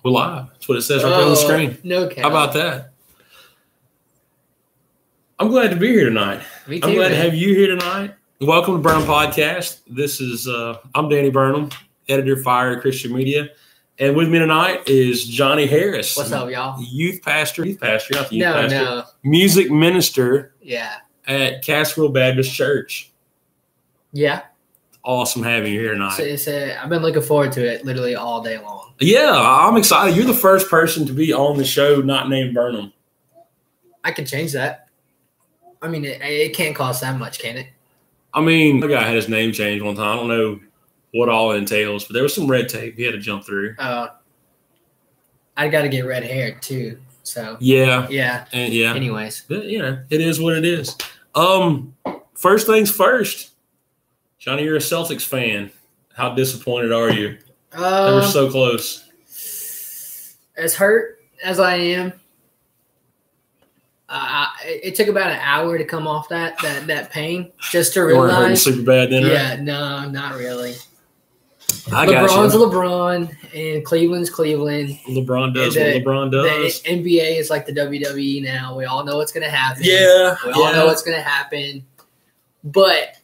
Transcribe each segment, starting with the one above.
We're live. That's what it says right there on the screen. No cap. How about that? I'm glad to be here tonight. Me too, I'm glad to have you here tonight. Welcome to Burnham Podcast. This is I'm Danny Burnham, editor fire at Christian Media, and with me tonight is Johnny Harris. What's up, y'all? Youth pastor, not the youth No, pastor. no. Music minister. Yeah. At Cassville Baptist Church. Yeah. Awesome having you here tonight. I've been looking forward to it literally all day long. Yeah, I'm excited. You're the first person to be on the show not named Burnham. I can change that. I mean, it can't cost that much, can it? I mean, the guy had his name changed one time. I don't know what all it entails, but there was some red tape he had to jump through. I got to get red hair too. So yeah. And yeah. Anyways, but, it is what it is. First things first, Johnny, you're a Celtics fan. How disappointed are you? They were so close. As hurt as I am, it took about an hour to come off that pain just to realize. You weren't hurting super bad then, right? Yeah, no, not really. LeBron's LeBron and Cleveland's Cleveland. LeBron does what LeBron does. The NBA is like the WWE now. We all know what's going to happen. Yeah. We all know what's going to happen. But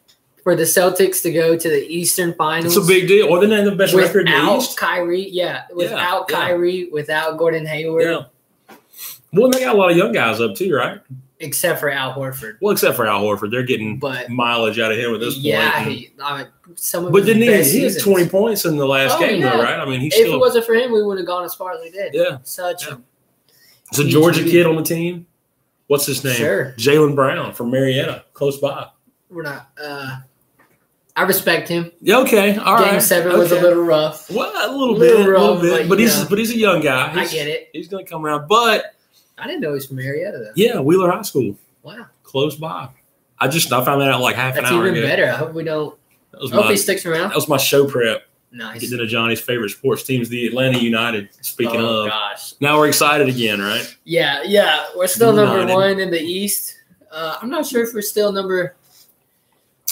for the Celtics to go to the Eastern Finals. It's a big deal. Or they have the best record in the East. Without Kyrie, without Gordon Hayward. Yeah. Well, they got a lot of young guys up too, right? Except for Al Horford. Well, except for Al Horford. They're getting mileage out of him at this point. Yeah. But didn't he had 20 points in the last game, though, right? I mean, if it wasn't for him, we would have gone as far as we did. Yeah. It's a Georgia kid on the team. What's his name? Sure. Jaylen Brown from Marietta, close by. We're not I respect him. Yeah, okay. All right. Game 7 was a little rough. Well, a little bit. But he's a young guy. I get it. He's going to come around. But I didn't know he was from Marietta, though. Yeah, Wheeler High School. Wow. Close by. I found that out like half an hour ago. That's even better. I hope we don't. Hope he sticks around. That was my show prep. Nice. Getting into Johnny's favorite sports teams, the Atlanta United. Speaking of. Gosh. Now we're excited again, right? Yeah. We're still number 1 in the East. I'm not sure if we're still number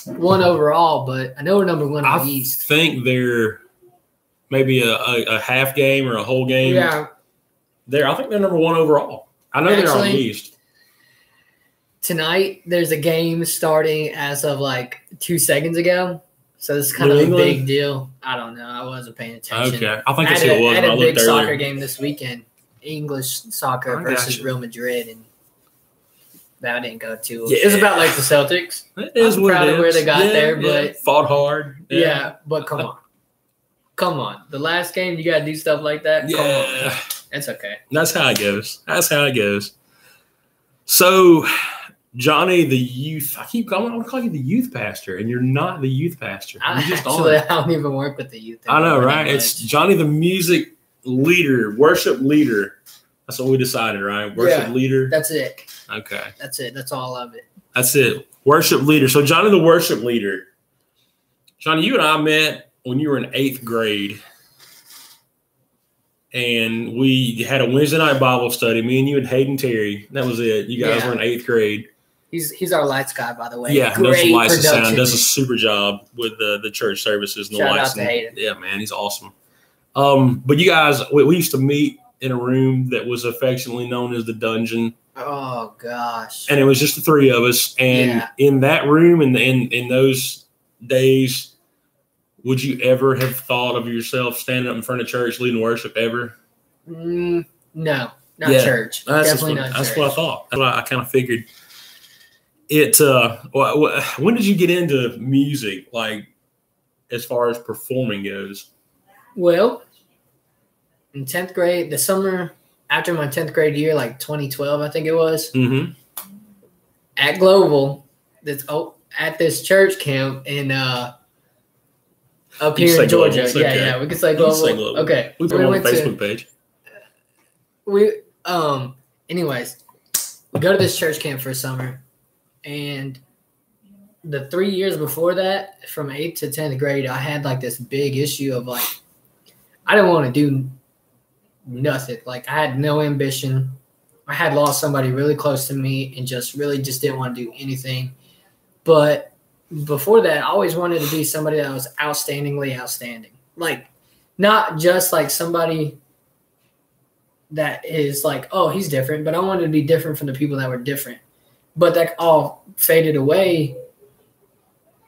1 overall, but I know we're number 1 in the East. I think they're maybe a half game or a whole game. Yeah. I think they're number 1 overall. I know they're on the East. Tonight, there's a game starting as of like 2 seconds ago. So this is kind of a big deal. I don't know. I wasn't paying attention. Okay. I think that's who it was. I had a big soccer game this weekend. English soccer versus Real Madrid. And that didn't go too. Yeah. It's about like the Celtics. It is I'm proud of where they got there, but fought hard. Yeah, but come on. The last game, you got to do stuff like that. Yeah. Come on. It's okay. That's how it goes. So, Johnny, the youth, I'm going to call you the youth pastor, and you're not the youth pastor. I don't even work with the youth. I know, right? It's Johnny, the music leader, worship leader. That's what we decided, right? Worship leader. That's it. Okay. That's it. That's all of it. That's it. Worship leader. So, Johnny, the worship leader. Johnny, you and I met when you were in 8th grade. And we had a Wednesday night Bible study. Me and you and Hayden Terry. That was it. You guys were in 8th grade. He's our lights guy, by the way. Yeah, knows the lights and sound. Does a super job with the church services and the lights. Shout out to Hayden. Yeah, man, he's awesome. But you guys, we used to meet in a room that was affectionately known as the dungeon. Oh gosh. And it was just the 3 of us. And in that room, in those days. Would you ever have thought of yourself standing up in front of church leading worship ever? No, not church. Definitely not church. That's what I thought. That's what I kind of figured. When did you get into music, like as far as performing goes? Well, in 10th grade, the summer after my 10th grade year, like 2012, I think it was, at Global, at this church camp in up here in Georgia. Yeah, we can say Global. Okay. We put it on the Facebook page. Anyways, we go to this church camp for summer, and the 3 years before that, from 8th to 10th grade, I had like this big issue of like, I didn't want to do nothing. Like I had no ambition. I had lost somebody really close to me and just didn't want to do anything. But before that, I always wanted to be somebody that was outstandingly outstanding. Like, not just like somebody that is like, oh, he's different, but I wanted to be different from the people that were different. But that all faded away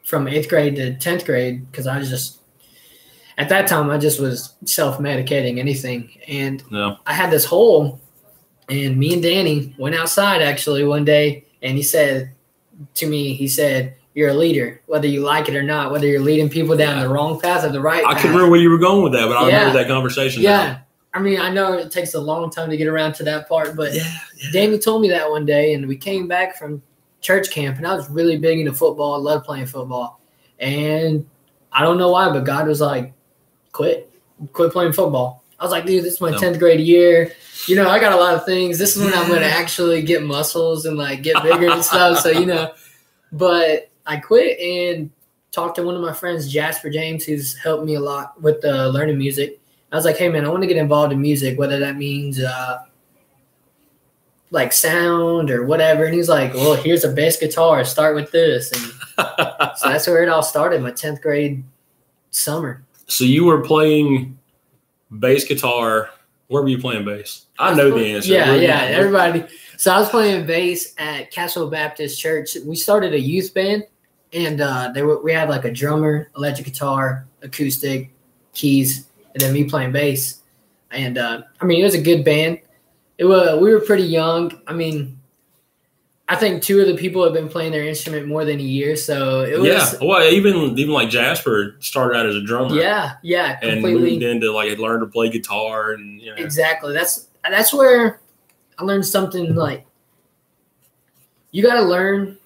from 8th grade to 10th grade because I just, at that time, I just was self-medicating anything. And I had this hole, and me and Danny went outside actually one day, and he said to me, you're a leader, whether you like it or not, whether you're leading people down the wrong path or the right path. I can remember where you were going with that, but I remember that conversation. Yeah. I mean, I know it takes a long time to get around to that part, but Danny told me that one day, and we came back from church camp, and I was really big into football. I loved playing football. And I don't know why, but God was like, quit playing football. I was like, dude, this is my 10th grade year. You know, I got a lot of things. This is when I'm going to actually get muscles and like get bigger and stuff. So, you know, but I quit and talked to one of my friends, Jasper James, who's helped me a lot with learning music. I was like, hey, man, I want to get involved in music, whether that means like sound or whatever. And he's like, well, here's a bass guitar. Start with this. And so that's where it all started, my 10th grade summer. So you were playing bass guitar. Where were you playing bass? I know the answer. Yeah, everybody. So I was playing bass at Cassville Baptist Church. We started a youth band, and we had like a drummer, electric guitar, acoustic, keys, and then me playing bass. And I mean, it was a good band. We were pretty young. I mean, I think 2 of the people have been playing their instrument more than a year. So it was. Yeah. Well, even like Jasper started out as a drummer. Yeah. Completely. And moved into like learn to play guitar and Exactly. That's where I learned something like you got to learn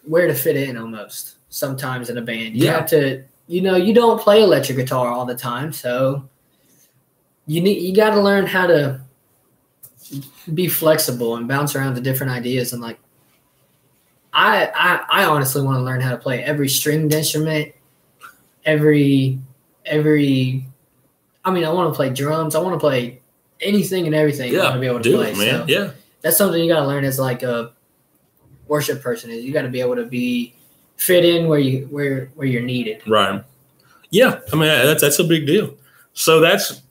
where to fit in almost sometimes in a band. You have to, you don't play electric guitar all the time. So you got to learn how to be flexible and bounce around to different ideas. And like, I honestly want to learn how to play every stringed instrument, I mean, I want to play drums. I want to play anything and everything. I want to be able to play. Man. So that's something you got to learn as like a worship person is you got to be able to fit in where you're needed. Right. Yeah. I mean, that's a big deal. So that's,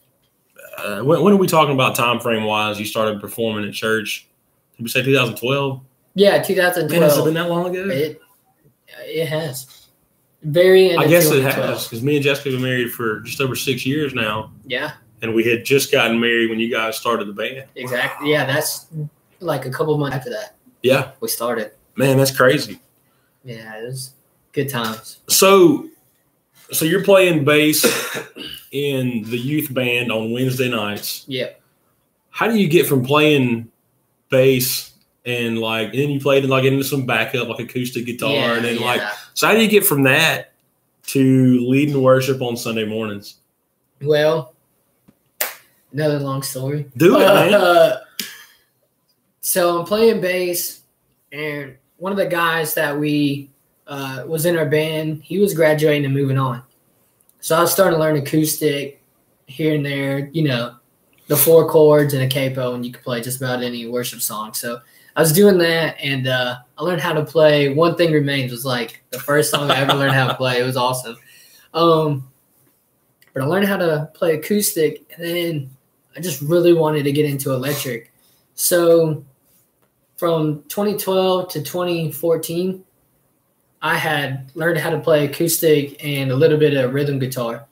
when are we talking about time frame wise? You started performing at church. Did we say 2012? Yeah, 2012. Man, has it been that long ago? It has. Very. I guess it has because me and Jessica have been married for just over 6 years now. Yeah. And we had just gotten married when you guys started the band. Exactly. Yeah, that's like a couple months after that. Yeah. We started. Man, that's crazy. Yeah, it was good times. So you're playing bass in the youth band on Wednesday nights. Yeah. How do you get from playing bass and then you played into some backup like acoustic guitar and then so how do you get from that to leading worship on Sunday mornings? Well, another long story. Do it, man. So I'm playing bass, and one of the guys that we was in our band, he was graduating and moving on. So I was starting to learn acoustic here and there, the 4 chords and a capo, and you could play just about any worship song. So I was doing that, and I learned how to play One Thing Remains was like the first song I ever learned how to play. It was awesome. But I learned how to play acoustic, and then I just really wanted to get into electric. So from 2012 to 2014, I had learned how to play acoustic and a little bit of rhythm guitar.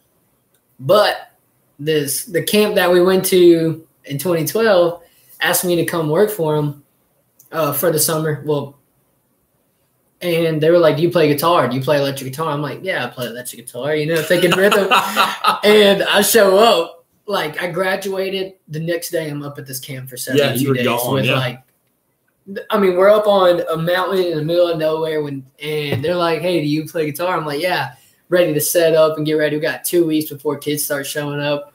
But the camp that we went to in 2012 asked me to come work for them for the summer. And they were like, do you play guitar? Do you play electric guitar? I'm like, yeah, I play electric guitar, thinking rhythm. And I show up. Like, I graduated. The next day, I'm up at this camp for 72 days. We're up on a mountain in the middle of nowhere and they're like, hey, do you play guitar? I'm like, yeah, ready to set up and get ready. We got 2 weeks before kids start showing up.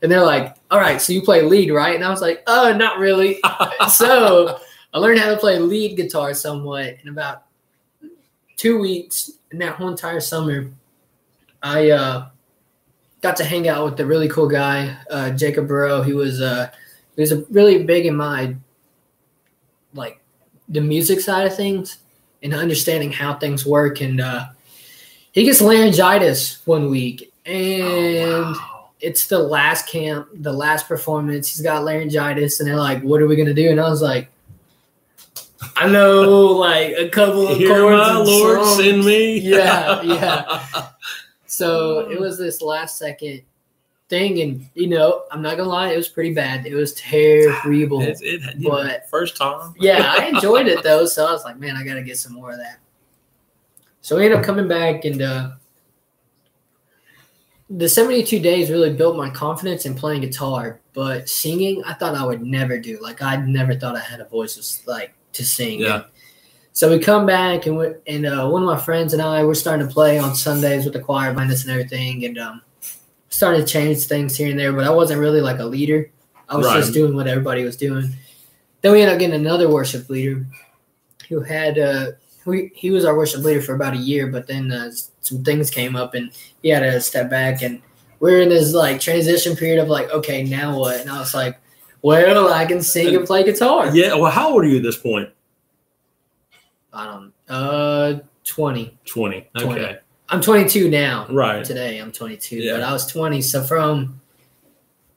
And they're like, all right, so you play lead, right? And I was like, oh, not really. So I learned how to play lead guitar somewhat in about 2 weeks. And that whole entire summer, I got to hang out with the really cool guy, Jacob Burrow. He was really big in my the music side of things and understanding how things work. And he gets laryngitis one week, and it's the last camp, the last performance. He's got laryngitis, and they're like, "What are we gonna do?" And I was like, "I know, like a couple of Hear chords my and Lord, songs." send me. Yeah. So it was this last second thing, and I'm not gonna lie, it was pretty bad. It was terrible. But first time. Yeah, I enjoyed it though. So I was like, man, I gotta get some more of that. So we ended up coming back, and the 72 days really built my confidence in playing guitar. But singing, I thought I would never do. Like, I never thought I had a voice to sing. Yeah. So we come back, and one of my friends and I were starting to play on Sundays with the choir behind us and everything, and started to change things here and there. But I wasn't really like a leader. I was just doing what everybody was doing. Then we ended up getting another worship leader who had he was our worship leader for about a year, but then some things came up and he had to step back, and we were in this like transition period of like, okay, now what? And I was like, well, I can sing and play guitar. Yeah. Well, how old are you at this point? I don't 20. 20. Okay. 20. I'm 22 now. Right. Today I'm 22, yeah. But I was 20. So from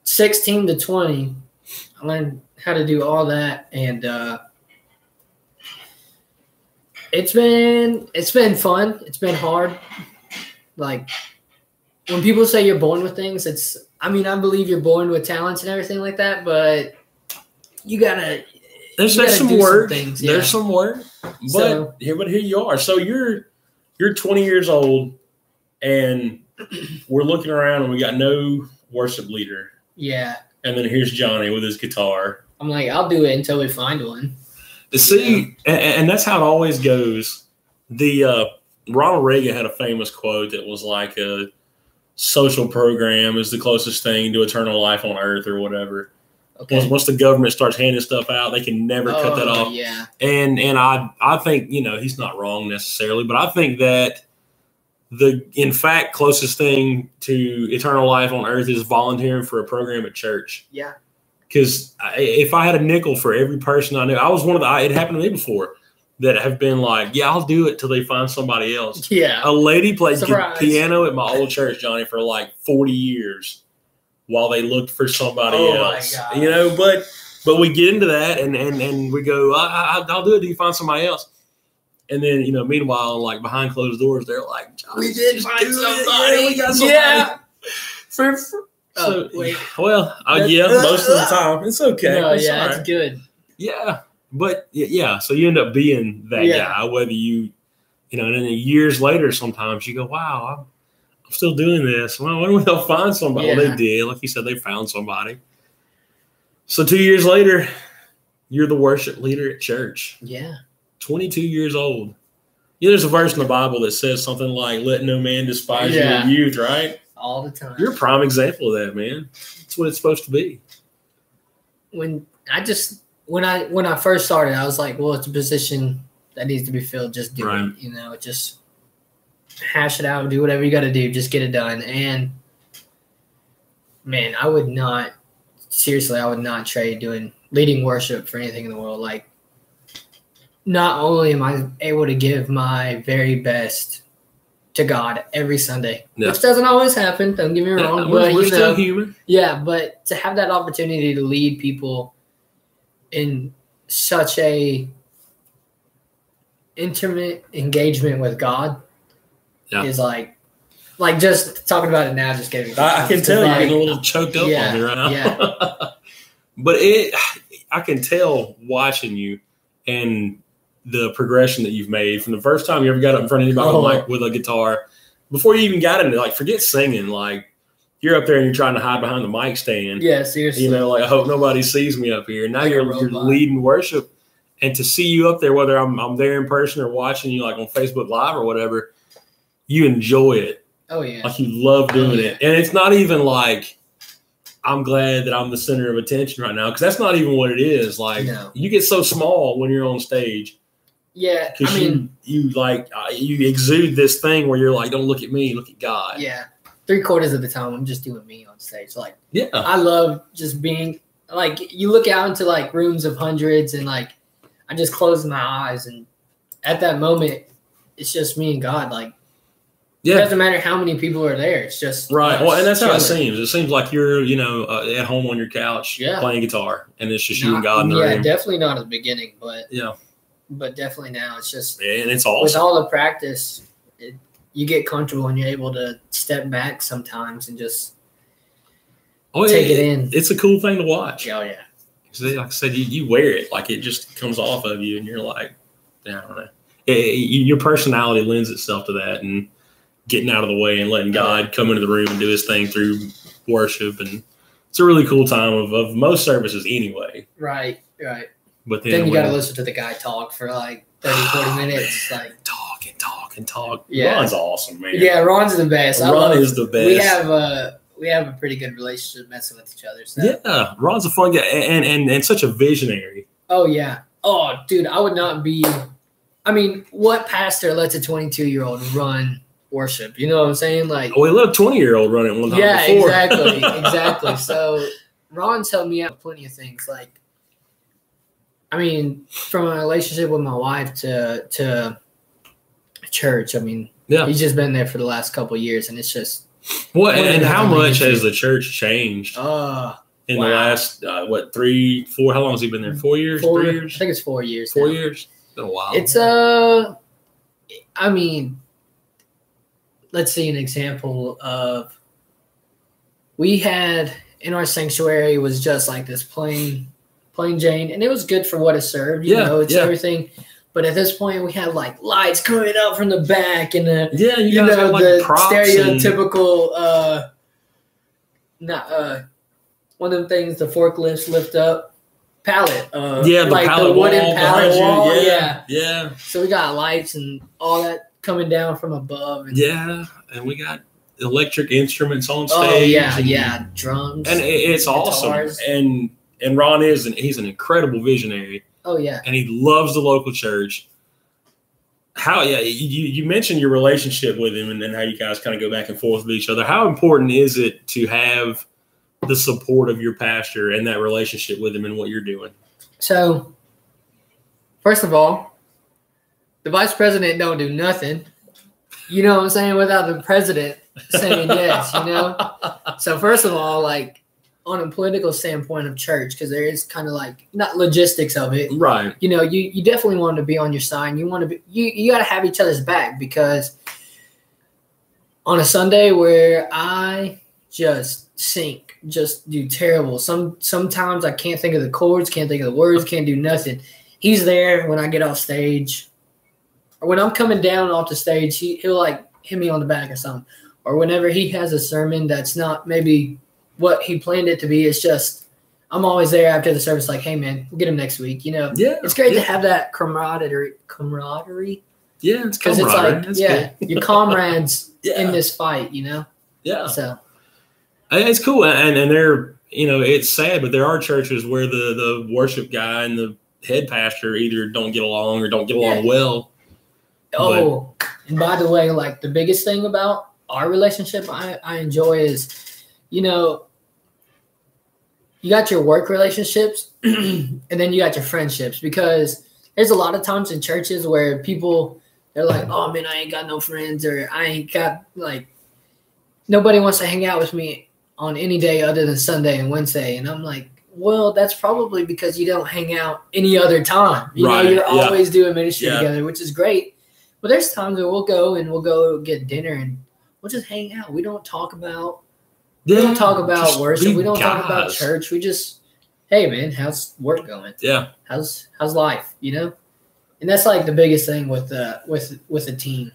16 to 20, I learned how to do all that, and it's been fun. It's been hard. Like, when people say you're born with things, I believe you're born with talents and everything like that, but you gotta. There's some work. There's some work, but here you are. So you're 20 years old, and we're looking around, and we got no worship leader. Yeah. And then here's Johnny with his guitar. I'm like, I'll do it until we find one. See, and that's how it always goes. The Ronald Reagan had a famous quote that was like, a social program is the closest thing to eternal life on earth, or whatever. Okay. Once the government starts handing stuff out, they can never cut that off. Yeah. And I think, he's not wrong necessarily, but I think that in fact, closest thing to eternal life on earth is volunteering for a program at church. Yeah. Because if I had a nickel for every person I knew, I was one of it happened to me before, that have been like, yeah, I'll do it till they find somebody else. Yeah. A lady played piano at my old church, Johnny, for like 40 years while they looked for somebody else. My God. But we get into that and we go, I'll do it till you find somebody else. And then, meanwhile, like behind closed doors, they're like, we did find somebody. Yeah, we got somebody. Yeah. Most of the time. It's okay. No, it's good. Yeah. But, yeah, so you end up being that guy, whether and then years later sometimes you go, wow, I'm still doing this. Well, when will they find somebody? Yeah. Well, they did. Like you said, they found somebody. So 2 years later, you're the worship leader at church. Yeah. 22 years old. There's a verse in the Bible that says something like, let no man despise your youth, right? All the time. You're a prime example of that, man. That's what it's supposed to be. When I first started, I was like, well, it's a position that needs to be filled. Just do it. Just hash it out, do whatever you got to do. Just get it done. And, man, I would not trade leading worship for anything in the world. Like, not only am I able to give my very best to God every Sunday, which doesn't always happen, don't get me wrong. But we're still human. Yeah, but to have that opportunity to lead people in such a intimate engagement with God is like just talking about it now just gave me. I can tell you're getting a little choked up on me right now. Yeah. But I can tell watching you and the progression that you've made from the first time you ever got up in front of anybody with a guitar, before you even got into forget singing, like you're up there and you're trying to hide behind the mic stand. Yeah, seriously. I hope nobody sees me up here. Now you're leading worship, and to see you up there, whether I'm there in person or watching you like on Facebook Live or whatever, you enjoy it. Oh yeah. Like you love doing it. And it's not even like I'm glad that I'm the center of attention right now, because that's not even what it is. Like you get so small when you're on stage. Yeah, because you exude this thing where you're like, don't look at me, look at God. Yeah, 3/4 of the time I'm just doing me on stage. Like, I love just being like, you look out into like rooms of hundreds, and like I just close my eyes, and at that moment, it's just me and God. Like, It doesn't matter how many people are there. It's just right. Well, and that's how it seems. It seems like you're, at home on your couch playing guitar, and it's just you and God in the room. Yeah, definitely not at the beginning, but but definitely now it's just and it's awesome. With all the practice, you get comfortable and you're able to step back sometimes and just take it in. It's a cool thing to watch. Oh yeah. Like I said, you wear it like it just comes off of you, and you're like, I don't know. Your personality lends itself to that, and getting out of the way and letting God come into the room and do his thing through worship. And it's a really cool time of most services anyway. Right. But then you got to listen to the guy talk for like 30, 40 minutes. Like talk. Yeah. Ron's awesome, man. Yeah, Ron's the best. Ron is the best. We have a pretty good relationship messing with each other. So. Yeah, Ron's a fun guy and such a visionary. Oh, yeah. Oh, dude, I would not be – I mean, what pastor lets a 22-year-old run – worship, you know what I'm saying? Like, we let a 20-year-old run it one time before. Exactly. So Ron's helped me out with plenty of things. Like, I mean, from a relationship with my wife to church. I mean, he's just been there for the last couple of years, and it's just. What and how much has the church changed? In the last 3, 4? How long has he been there? 4 years? 3 years? I think it's 4 years. 4 years. It's been a while. It's I mean. Let's see an example of we had in our sanctuary was just like this plain Jane, and it was good for what it served. You know, it's everything. But at this point, we had like lights coming up from the back and the the stereotypical one of the things the forklifts lift up pallet. The like pallet the wooden pallet wall. Yeah. So we got lights and all that coming down from above. And and we got electric instruments on stage. Drums. And it's guitars. awesome. And Ron he's an incredible visionary. Oh, yeah. And he loves the local church. You mentioned your relationship with him and then how you guys kind of go back and forth with each other. How important is it to have the support of your pastor and that relationship with him and what you're doing? So, first of all, the vice president don't do nothing, you know what I'm saying, without the president saying yes, you know? So first of all, like on a political standpoint of church, because there is kind of like not logistics of it. Right. You know, you definitely want to be on your side. You want to be you got to have each other's back, because on a Sunday where I just sink, just do terrible. Sometimes I can't think of the chords, can't think of the words, can't do nothing. He's there when I get off stage. Or when I'm coming down off the stage, he'll like hit me on the back or something. Or whenever he has a sermon that's not maybe what he planned it to be, it's just I'm always there after the service, like, hey man, we'll get him next week. You know, it's great to have that camaraderie. Yeah, it's because it's like your comrades in this fight. You know. Yeah. So it's cool, and they're it's sad, but there are churches where the worship guy and the head pastor either don't get along or don't get along well. Oh, and by the way, like the biggest thing about our relationship I enjoy is, you got your work relationships and then you got your friendships, because there's a lot of times in churches where they're like, oh man, I ain't got no friends, or I ain't got like nobody wants to hang out with me on any day other than Sunday and Wednesday. And I'm like, well, that's probably because you don't hang out any other time. You know, you're always doing ministry together, which is great. But there's times where we'll go get dinner and we'll just hang out. We don't talk about worship. We don't talk about church. We just, hey man, how's work going? Yeah. How's life? You know? And that's like the biggest thing with a team.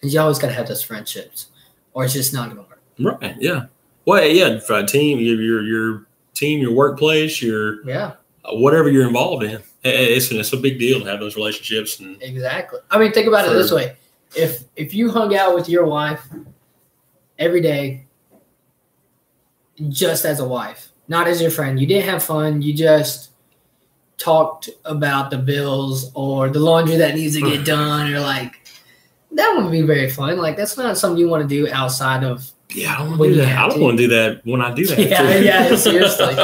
Is you always gotta have those friendships, or it's just not gonna work. Right. Yeah. Well, for a team, your team, your workplace, your whatever you're involved in. It's a big deal to have those relationships. Exactly. I mean, think about it this way: if you hung out with your wife every day, just as a wife, not as your friend, you didn't have fun. You just talked about the bills or the laundry that needs to get done, or like that wouldn't be very fun. Like that's not something you want to do outside of. Yeah, I don't want to do that. I don't want to do that when I do that. Yeah, seriously.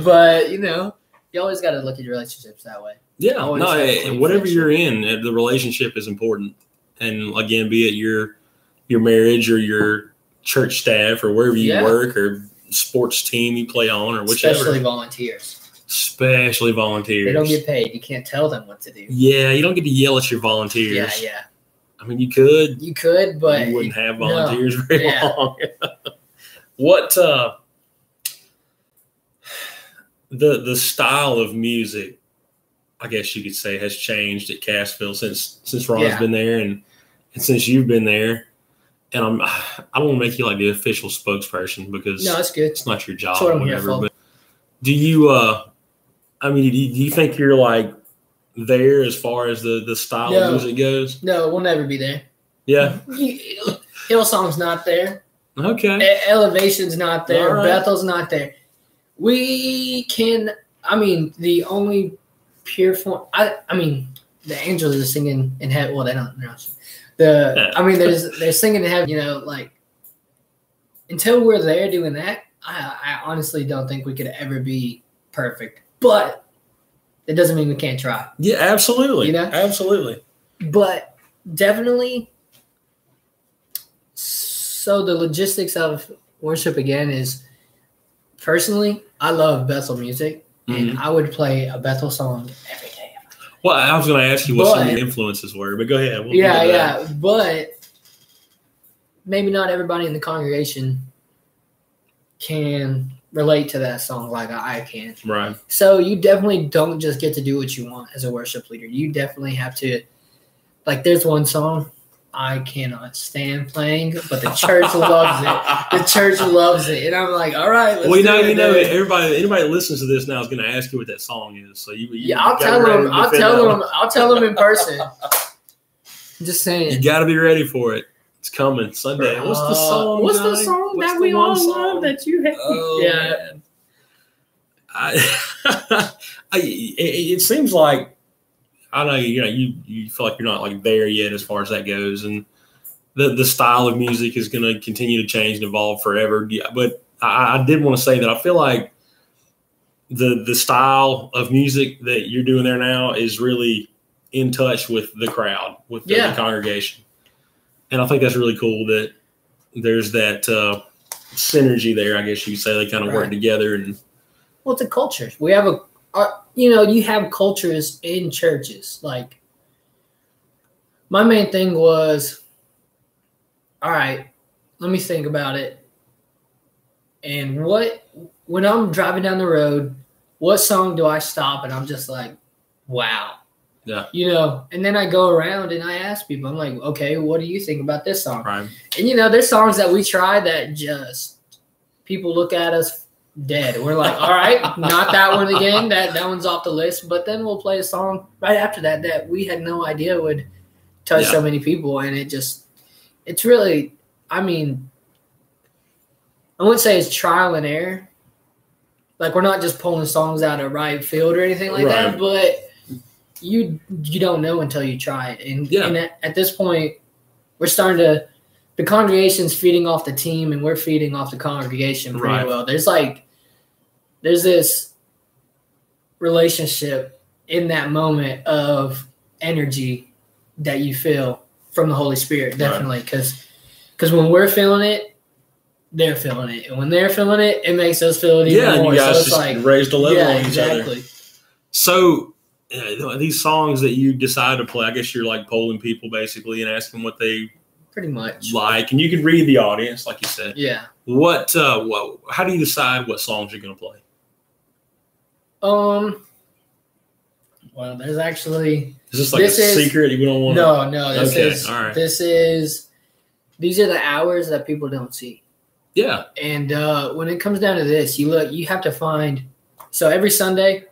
But you always got to look at your relationships that way. Yeah, whatever you're in, the relationship is important. And again, be it your your marriage or your church staff or wherever you work or sports team you play on or whichever. Especially volunteers. Especially volunteers. They don't get paid. You can't tell them what to do. Yeah, you don't get to yell at your volunteers. Yeah. I mean, you could. You could, but you wouldn't have volunteers very long. What the style of music, I guess you could say, has changed at Cassville since Ron's been there and since you've been there. And I don't want to make you like the official spokesperson because no, that's good. It's not your job or whatever. But do you do you think you're like there as far as the style of music goes? No, we'll never be there. Yeah. Hillsong's not there. Okay. Elevation's not there. Right. Bethel's not there. We can, the only pure form, the angels are singing in heaven. Well, they don't. They're singing in heaven, like, until we're there doing that, I honestly don't think we could ever be perfect. But it doesn't mean we can't try. Yeah, absolutely. Absolutely. But definitely, so the logistics of worship again is, personally, I love Bethel music, and I would play a Bethel song every day. Well, I was going to ask you what some of the influences were, but go ahead. But maybe not everybody in the congregation can relate to that song like I can. Right. So you definitely don't just get to do what you want as a worship leader. You definitely have to, like, there's one song I cannot stand playing, but the church loves it. The church loves it, and I'm like, all right, let's do it. Anybody that listens to this now is going to ask you what that song is. So I'll tell them in person. Just saying, you got to be ready for it. It's coming Sunday. What's the song? What's the song that we all love that you hate? Oh, yeah. It seems like. I know you feel like you're not like there yet as far as that goes, and the style of music is going to continue to change and evolve forever. Yeah, but I did want to say that I feel like the style of music that you're doing there now is really in touch with the crowd, with the congregation, and I think that's really cool that there's that synergy there. I guess you could say they kind of work together. And well, it's a culture. We have you have cultures in churches. Like, my main thing was, all right, let me think about it. And when I'm driving down the road, what song do I stop and I'm just like, wow. Yeah. And then I go around and I ask people, I'm like, okay, what do you think about this song? Right. And, there's songs that we try that just people look at us dead. We're like, all right, not that one again. That one's off the list. But then we'll play a song right after that we had no idea would touch so many people. And it's really, I wouldn't say it's trial and error. Like, we're not just pulling songs out of right field or anything like that. But you don't know until you try it. And at this point, we're starting to, the congregation's feeding off the team and we're feeding off the congregation pretty well. There's this relationship in that moment of energy that you feel from the Holy Spirit, definitely. Because when we're feeling it, they're feeling it. And when they're feeling it, it makes us feel it even more. You guys so it's just like raised a level on each other. Exactly. So these songs that you decide to play, I guess you're like polling people basically and asking what they pretty much like, and you can read the audience, like you said. Yeah. How do you decide what songs you're going to play? Well, there's actually. Is this like a secret you don't want to? No. These are the hours that people don't see. Yeah. And when it comes down to this, you have to find. So every Sunday,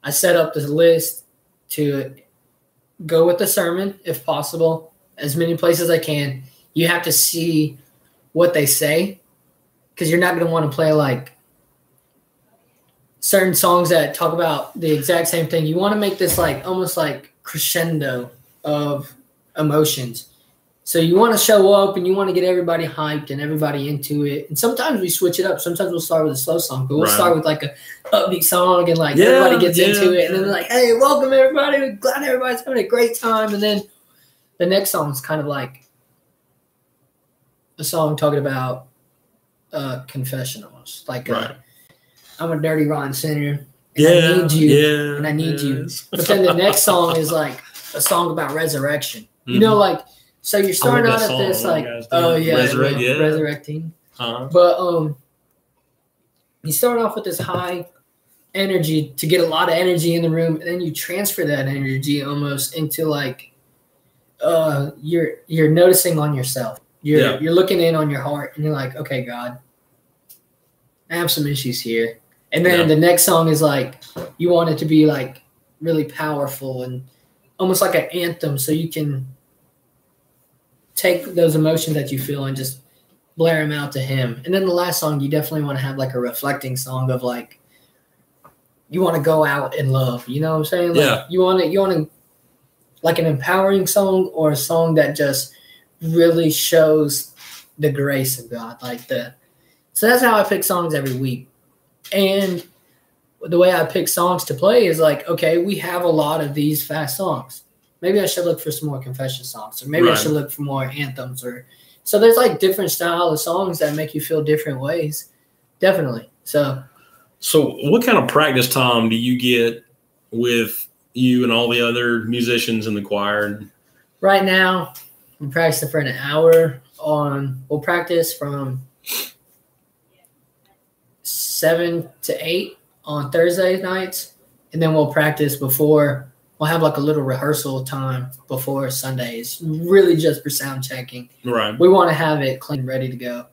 I set up this list to go with the sermon, if possible, as many places as I can. You have to see what they say, because you're not going to want to play like certain songs that talk about the exact same thing. You want to make this like almost like crescendo of emotions. So you want to show up and you want to get everybody hyped and everybody into it. And sometimes we switch it up. Sometimes we'll start with a slow song, but we'll start with like a upbeat song and like everybody gets into it. And then like, hey, welcome everybody. We're glad everybody's having a great time. And then the next song is kind of like a song talking about confessionals, like I'm a dirty, rotten sinner, and I need you, and I need you. But then the next song is like a song about resurrection. You know, like, so you're starting out at this like, resurrecting. But you start off with this high energy to get a lot of energy in the room, and then you transfer that energy almost into like you're noticing on yourself. You're looking in on your heart, and you're like, okay, God, I have some issues here. And then the next song is like, you want it to be like really powerful and almost like an anthem, so you can take those emotions that you feel and just blare them out to Him. And then the last song, you definitely want to have like a reflecting song of like, you want to go out in love. You know what I'm saying? Like, you want to like an empowering song, or a song that just really shows the grace of God. So that's how I pick songs every week. And the way I pick songs to play is like, okay, we have a lot of these fast songs. Maybe I should look for some more confession songs, or maybe I should look for more anthems. So there's like different style of songs that make you feel different ways. Definitely. So what kind of practice time do you get with you and all the other musicians in the choir? Right now, we're practicing for an hour we'll practice from 7 to 8 on Thursday nights. And then we'll practice we'll have like a little rehearsal time before Sundays, really just for sound checking. Right. We want to have it clean, ready to go.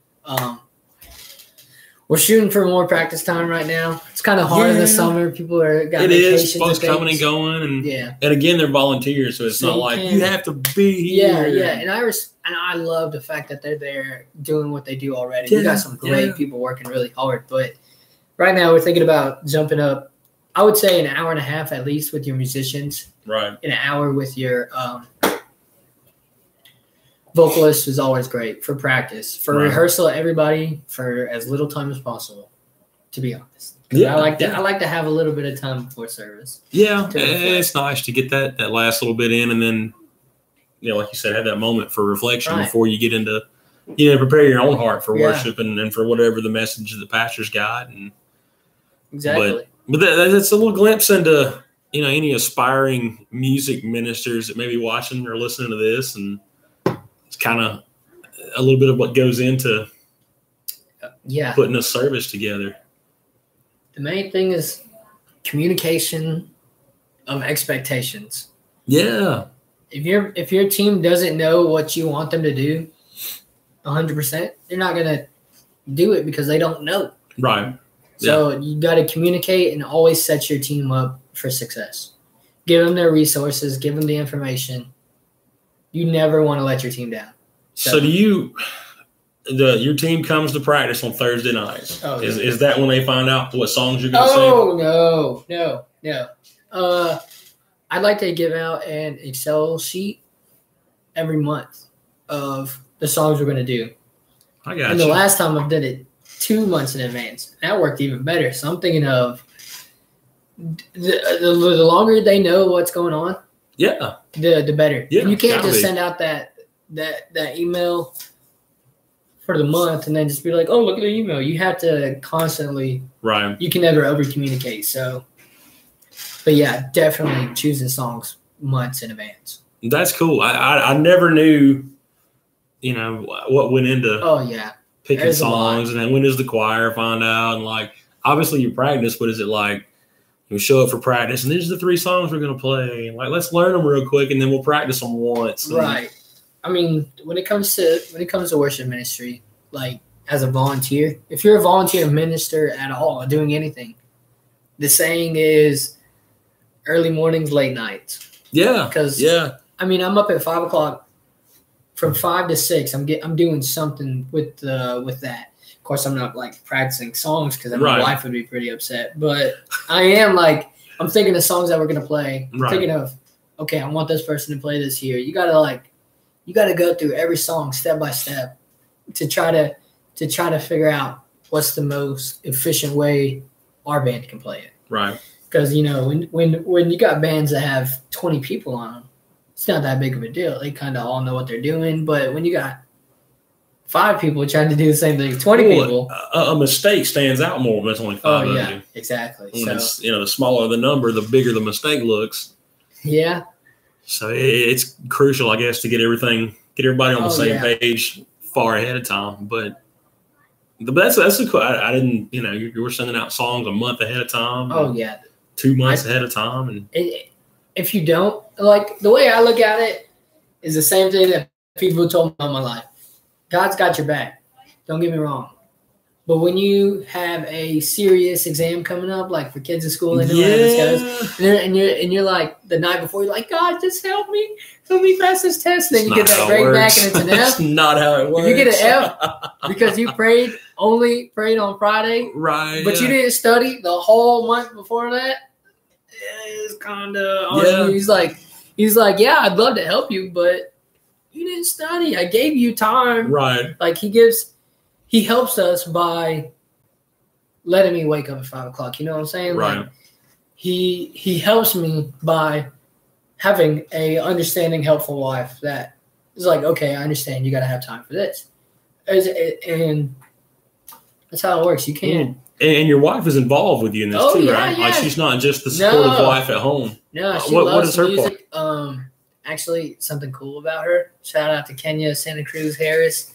We're shooting for more practice time right now. It's kind of hard in the summer. People got vacations. Folks coming and going, and again, they're volunteers, so it's not like you have to be here. Yeah. And I love the fact that they're there doing what they do already. We got some great people working really hard, but right now we're thinking about jumping up. I would say an hour and a half at least with your musicians. Right. An hour with your vocalist is always great for practice. For rehearsal, everybody for as little time as possible, to be honest. I like to have a little bit of time before service. Yeah, it's nice to get that last little bit in, and then, like you said, have that moment for reflection before you get into, prepare your own heart for worship and for whatever the message that the pastor's got. And exactly. But that's a little glimpse into, any aspiring music ministers that may be watching or listening to this, and it's kind of a little bit of what goes into putting a service together. The main thing is communication of expectations. Yeah. If your team doesn't know what you want them to do 100%, they're not going to do it because they don't know. Right. So you got to communicate and always set your team up for success. Give them their resources, give them the information. You never want to let your team down. So do your team comes to practice on Thursday nights? Oh, is that when they find out what songs you're going to sing? No. I'd like to give out an Excel sheet every month of the songs we're going to do. I got And the last time I've done it 2 months in advance. That worked even better. So I'm thinking of the longer they know what's going on, the better. Yeah, and you can't just send out that email for the month and then just be like, oh, look at the email. You have to constantly. Right. You can never over communicate. So, but yeah, definitely choosing songs months in advance. That's cool. I never knew, what went into. Oh yeah. Picking songs, and then when does the choir find out? And obviously you practice, but is it like you show up for practice and these are the 3 songs we're going to play? And let's learn them real quick and then we'll practice them once. Right. I mean, when it comes to worship ministry, like as a volunteer, if you're a volunteer minister at all, doing anything, the saying is early mornings, late nights. Yeah. Because I mean, I'm up at 5 o'clock. From 5 to 6, I'm doing something with that. Of course, I'm not practicing songs because my wife would be pretty upset. But I am I'm thinking of songs that we're gonna play. I'm thinking of, okay, I want this person to play this here. You gotta go through every song step by step to try to figure out what's the most efficient way our band can play it. Right. Because when you got bands that have 20 people on them, it's not that big of a deal. They kind of all know what they're doing. But when you got 5 people trying to do the same thing. 20 people. A mistake stands out more when it's only 5 of you. Exactly. When it's, the smaller the number, the bigger the mistake looks. Yeah. So it's crucial, I guess, to get everybody on the same page far ahead of time. But that's a cool. I didn't, you were sending out songs a month ahead of time. Oh yeah. 2 months ahead of time, and if you don't, like, the way I look at it is the same thing that people told me all my life. God's got your back. Don't get me wrong. But when you have a serious exam coming up, like for kids in school, they know how this goes, and you're like, the night before, you're like, God, just help me pass this test. And then you get that grade back, and it's an F. That's not how it works. If you get an F because you only prayed on Friday, right? But you didn't study the whole month before that. It's kind of He's like, yeah, I'd love to help you, but you didn't study. I gave you time, right? Like he helps us by letting me wake up at 5 o'clock. You know what I'm saying? Right. Like, he helps me by having a understanding, helpful wife that is like, okay, I understand. You got to have time for this, and that's how it works. You can't. And your wife is involved with you in this too, right? Yeah. Like, she's not just the supportive wife at home. No, she what loves is her music. part? Actually, something cool about her. Shout out to Kenya Santa Cruz Harris.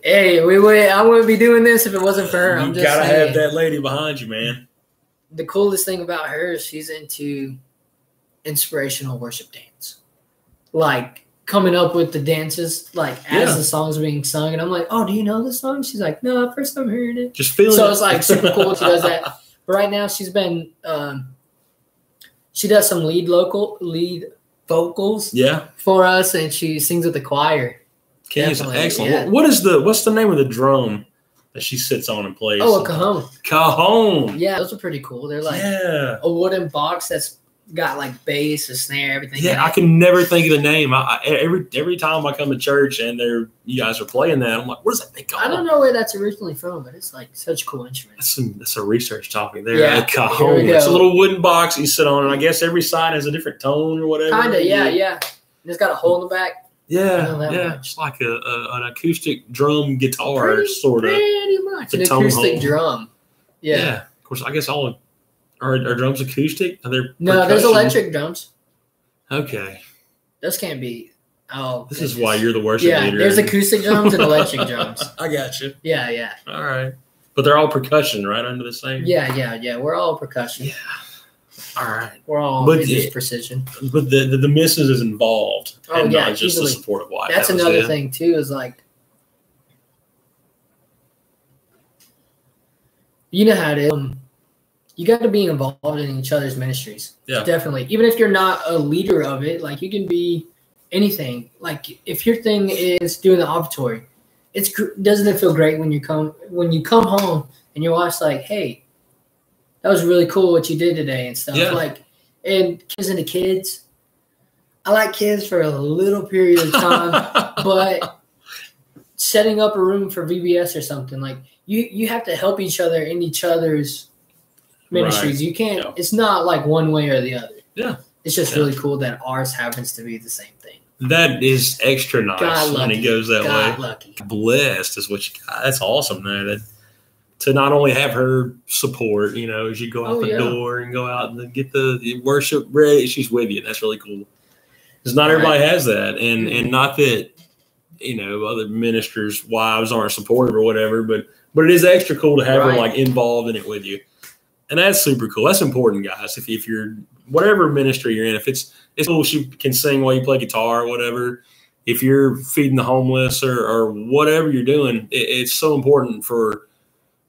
Hey, I wouldn't be doing this if it wasn't for her. You gotta have that lady behind you, man. The coolest thing about her is she's into inspirational worship dance, like coming up with the dances, like as the songs are being sung. And I'm like, oh, do you know this song? She's like, no, first time hearing it. Just feeling so it. It's like super cool. She does that. But right now she's been she does some lead vocals for us, and she sings with the choir. Kenya's excellent. Yeah. What's the name of the drum that she sits on and plays? Oh, a cajon. Cajon. Yeah, those are pretty cool. They're like a wooden box that's got like bass, a snare, everything. Yeah, I can never think of the name. Every time I come to church and you guys are playing that, I'm like, what is that thing called? I don't know where that's originally from, but it's like such a cool instrument. That's a research topic there. Yeah, a cajon. It's a little wooden box you sit on, and I guess every side has a different tone or whatever. Kinda, yeah. And it's got a hole in the back. Yeah. It's like an acoustic drum guitar, sort of. Pretty much. An acoustic drum. Yeah. Of course, I guess all are drums acoustic? Are there No, there's electric drums. Okay. Those can't be. Oh. This is why you're the worship leader. Yeah, there's acoustic drums and electric drums. I got you. Yeah. All right. But they're all percussion, right? Under the same? Yeah. We're all percussion. Yeah. All right. We're all in this precision. But the missus is involved. Oh, and yeah. Not just the supportive wife. That's another thing, too, is like, you know how it is. You got to be involved in each other's ministries. Yeah. Definitely. Even if you're not a leader of it, like, you can be anything. Like, if your thing is doing the offertory, doesn't it feel great when you come home and your wife's like, hey, that was really cool what you did today and stuff. Yeah. Like, and kids into kids. I like kids for a little period of time, but setting up a room for VBS or something, like, you have to help each other in each other's ministries. Right. You can't. Yeah. It's not like one way or the other. Yeah. It's just really cool that ours happens to be the same thing. That is extra nice when it goes that way. Lucky. Blessed is what you got. That's awesome, man. To not only have her support, as you go out the door and go out and get the worship ready, she's with you. That's really cool. Because not everybody has that. And not that, other ministers' wives aren't supportive or whatever, but it is extra cool to have her like involved in it with you. And that's super cool. That's important, guys. If you're whatever ministry you're in, if it's cool, she can sing while you play guitar or whatever. If you're feeding the homeless or whatever you're doing, it's so important for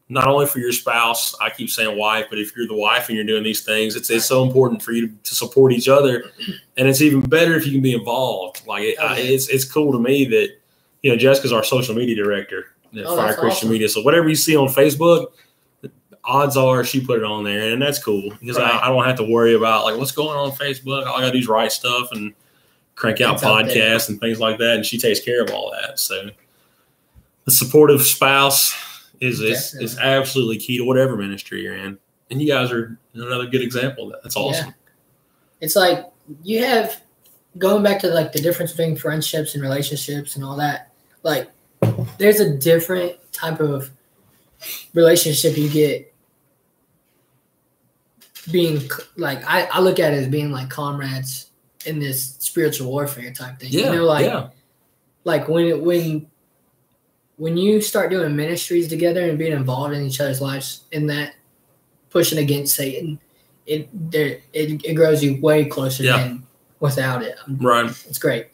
not only for your spouse. I keep saying wife, but if you're the wife and you're doing these things, it's so important for you to support each other. And it's even better if you can be involved. Like it's cool to me that Jessica's our social media director at Fire Christian Media. So whatever you see on Facebook, odds are she put it on there, and that's cool because I don't have to worry about like what's going on Facebook. All I gotta do is write stuff and crank out podcasts and things like that, and she takes care of all that. So the supportive spouse is absolutely key to whatever ministry you're in, and you guys are another good example of that. That's awesome. Yeah. It's like you have going back to like the difference between friendships and relationships and all that. Like there's a different type of relationship you get being like, I look at it as being like comrades in this spiritual warfare type thing. Yeah, you know, like when you start doing ministries together and being involved in each other's lives in that, pushing against Satan, it grows you way closer than without it. Right. It's great.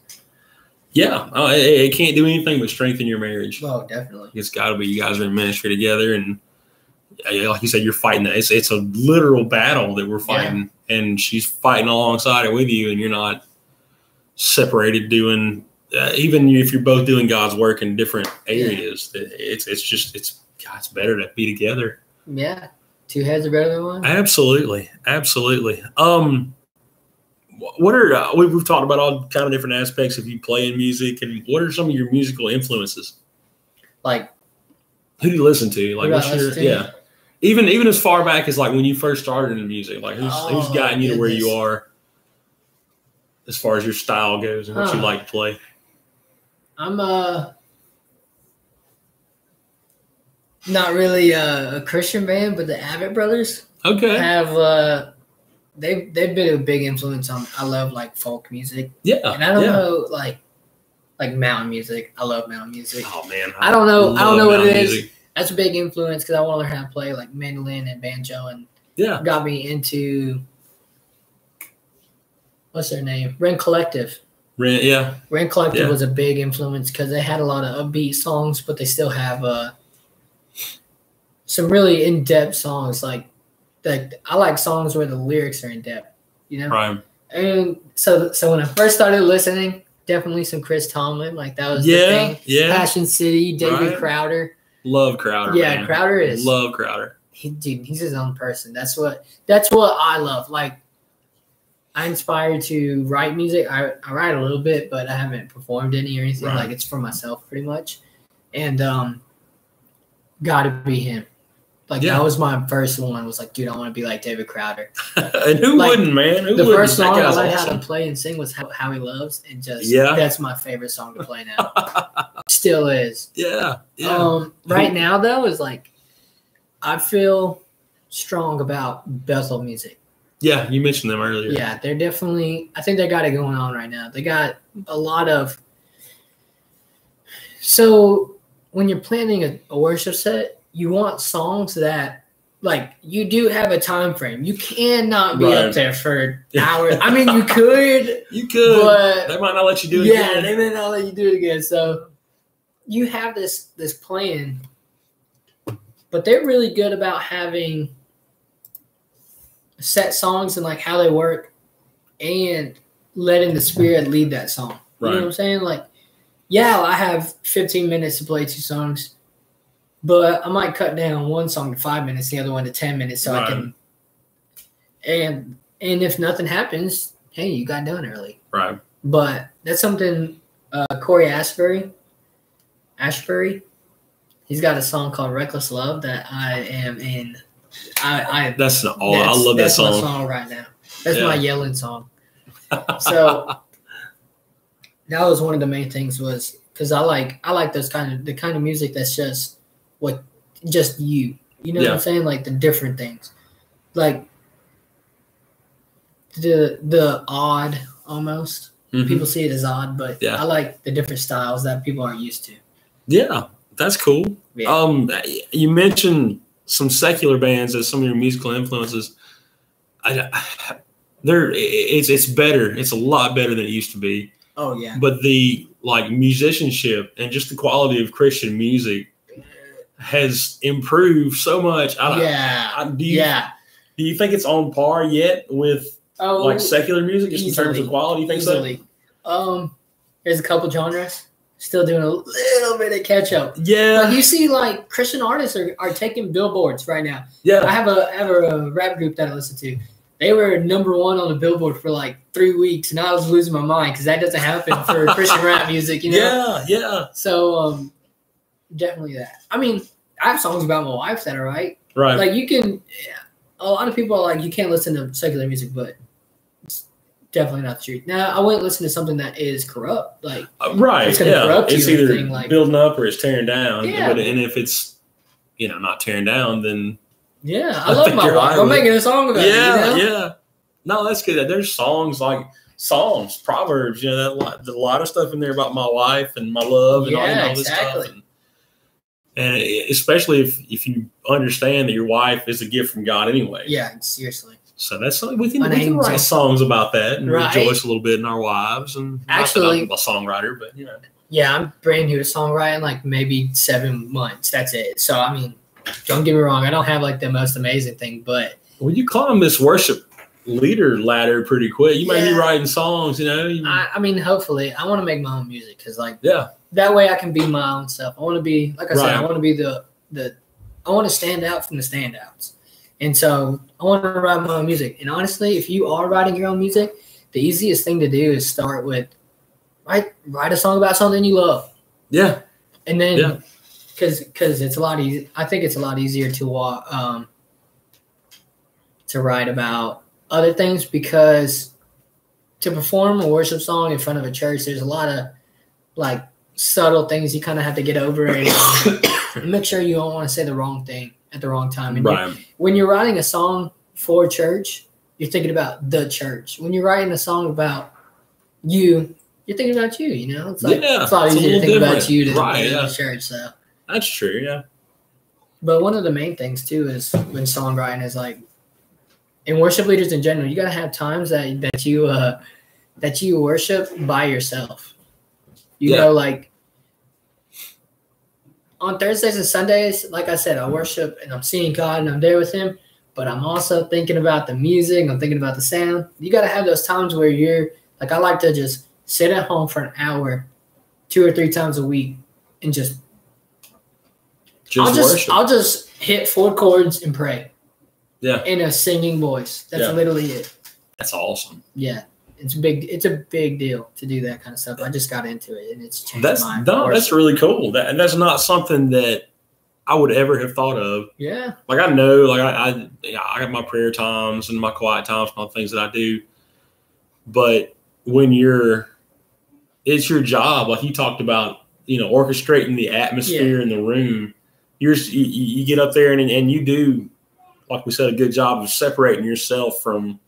Yeah. It can't do anything but strengthen your marriage. Oh, definitely. It's got to be, you guys are in ministry together, and like you said, you're fighting that. It's a literal battle that we're fighting, and she's fighting alongside it with you, and you're not separated doing, even if you're both doing God's work in different areas, it's better to be together. Yeah. Two heads are better than one. Absolutely. What are we've talked about all kind of different aspects of you playing music, and what are some of your musical influences? Like, who do you listen to? Like, what's your even as far back as like when you first started in music, like who's gotten you to where you are as far as your style goes and what you like to play? I'm not really a Christian band, but the Abbott Brothers have they've been a big influence on. I love like folk music. Yeah, and I don't know like mountain music. I love mountain music. Oh man, I don't know what it is. That's a big influence because I want to learn how to play like mandolin and banjo, and got me into what's their name? Ren Collective. Ren Collective was a big influence because they had a lot of upbeat songs, but they still have some really in-depth songs. Like I like songs where the lyrics are in-depth, you know? Right. And so when I first started listening, definitely some Chris Tomlin. Like that was the thing. Yeah. Passion City, David Crowder. Love Crowder. Yeah, man. Crowder is. Love Crowder. He's his own person. That's what I love. Like, I inspired to write music. I write a little bit, but I haven't performed any or anything. Right. Like, it's for myself pretty much. And gotta be him. Like, that was my first one. Was like, dude, I want to be like David Crowder. And who wouldn't, man? The first song I learned how to play and sing was How He Loves. And just, that's my favorite song to play now. Still is. Yeah. Right now, though, is like, I feel strong about Bethel music. Yeah, you mentioned them earlier. Yeah, they're definitely, I think they got it going on right now. They got a lot of, so when you're planning a worship set, you want songs that, like, you do have a time frame. You cannot be up there for hours. I mean, you could. But they might not let you do it again. Yeah, they may not let you do it again. So you have this plan, but they're really good about having set songs and like how they work and letting the Spirit lead that song. You know what I'm saying? Like, I have 15 minutes to play 2 songs, but I might cut down one song to 5 minutes, the other one to 10 minutes, so I can. And if nothing happens, hey, you got done early. Right. But that's something Corey Ashbury, he's got a song called "Reckless Love" that I am in. I love that song. That's my song right now. That's my yelling song. So that was one of the main things, was because I like the kind of music that's just you. You know what I'm saying? Like the different things, like the odd almost. Mm-hmm. People see it as odd, but I like the different styles that people aren't used to. Yeah, that's cool. Yeah. You mentioned some secular bands as some of your musical influences. It's better. It's a lot better than it used to be. Oh yeah. But the musicianship and just the quality of Christian music has improved so much. Do you think it's on par yet with secular music, just in terms of quality? You think so? There's a couple genres still doing a little bit of catch up. Yeah. Like you see, like Christian artists are taking billboards right now. Yeah. I have a rap group that I listen to. They were #1 on the Billboard for like 3 weeks, and I was losing my mind because that doesn't happen for Christian rap music, you know? Yeah. So definitely that. I mean, I have songs about my wife that are right. Like you can. A lot of people are like, you can't listen to secular music, but definitely not the truth. Now, I wouldn't listen to something that is corrupt. Like, right, it's going to corrupt it's you. either Anything, like, building up or it's tearing down. Yeah. And if it's, not tearing down, then yeah, I love my wife. I'm making a song about it. Yeah. No, that's good. There's songs like Psalms, Proverbs, there's a lot of stuff in there about my wife and my love and all this stuff. And especially if you understand that your wife is a gift from God anyway. Yeah, seriously. So that's something we can write songs about that and rejoice a little bit in our wives. And actually, I'm a songwriter, but Yeah, I'm brand new to songwriting, like maybe 7 months. That's it. So I mean, don't get me wrong, I don't have like the most amazing thing, but you climb this worship leader ladder pretty quick. You might be writing songs, I mean, hopefully, I want to make my own music because, like, that way I can be my own self. I want to be, like I said, I want to be I want to stand out from the standouts, and so I want to write my own music. And honestly, if you are writing your own music, the easiest thing to do is start with write a song about something you love. Yeah, and then because it's a lot easier. I think it's a lot easier to write about other things, because to perform a worship song in front of a church, there's a lot of like subtle things you kind of have to get over and make sure you don't want to say the wrong thing at the wrong time. And when you're writing a song for church, you're thinking about the church. When you're writing a song about you, you're thinking about you. It's like it's a lot easier to think about you than the church. So that's true. Yeah. But one of the main things too is when songwriting is like, and worship leaders in general, you got to have times that you worship by yourself. Like on Thursdays and Sundays, like I said, I worship and I'm seeing God and I'm there with Him, but I'm also thinking about the music. I'm thinking about the sound. You got to have those times where you're like, I like to just sit at home for an hour, 2 or 3 times a week, and worship. I'll just hit 4 chords and pray. Yeah. In a singing voice. That's literally it. That's awesome. Yeah. It's a big deal to do that kind of stuff. I just got into it and it's changed my worship. That's really cool. And that's not something that I would ever have thought of. Yeah. Like I know, like I have my prayer times and my quiet times and all the things that I do. But when it's your job, like you talked about, orchestrating the atmosphere in the room, you get up there and you do, like we said, a good job of separating yourself from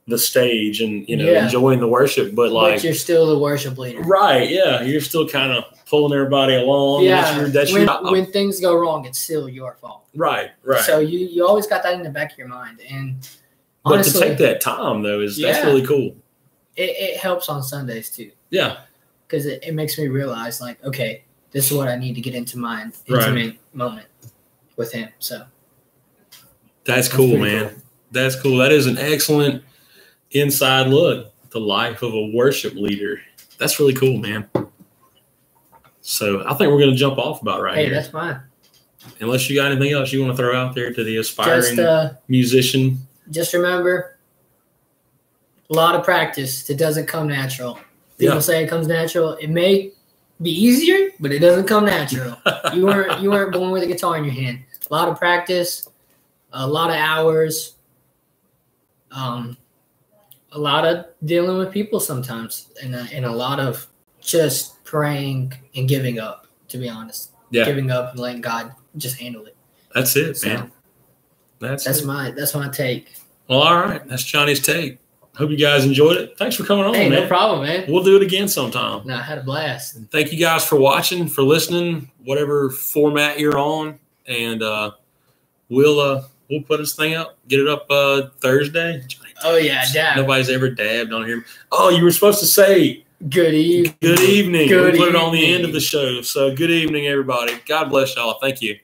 the stage and, enjoying the worship. But you're still the worship leader. Right. Yeah. You're still kind of pulling everybody along. Yeah. When things go wrong, it's still your fault. Right. Right. So you always got that in the back of your mind. And honestly, but to take that time though, that's really cool. It helps on Sundays too. Yeah. Because it makes me realize like, okay, this is what I need to get into my intimate moment with Him. So. That's cool, man. Cool. That's cool. That is an excellent inside look at the life of a worship leader. That's really cool, man. So I think we're going to jump off about here. Hey, that's fine. Unless you got anything else you want to throw out there to the aspiring musician. Just remember, a lot of practice. It doesn't come natural. People say it comes natural. It may be easier, but it doesn't come natural. You weren't born with a guitar in your hand. A lot of practice. A lot of hours, a lot of dealing with people sometimes, and a lot of just praying and giving up, to be honest. Yeah. Giving up and letting God just handle it. That's it, man. That's my take. Well, all right. That's Johnny's take. Hope you guys enjoyed it. Thanks for coming on, man. No problem, man. We'll do it again sometime. No, I had a blast. And thank you guys for watching, for listening, whatever format you're on, and we'll put this thing up, get it up Thursday. Oh, yeah, dab. Nobody's ever dabbed on here. Oh, you were supposed to say good evening. Good evening. We'll put it on the end of the show. So good evening, everybody. God bless y'all. Thank you.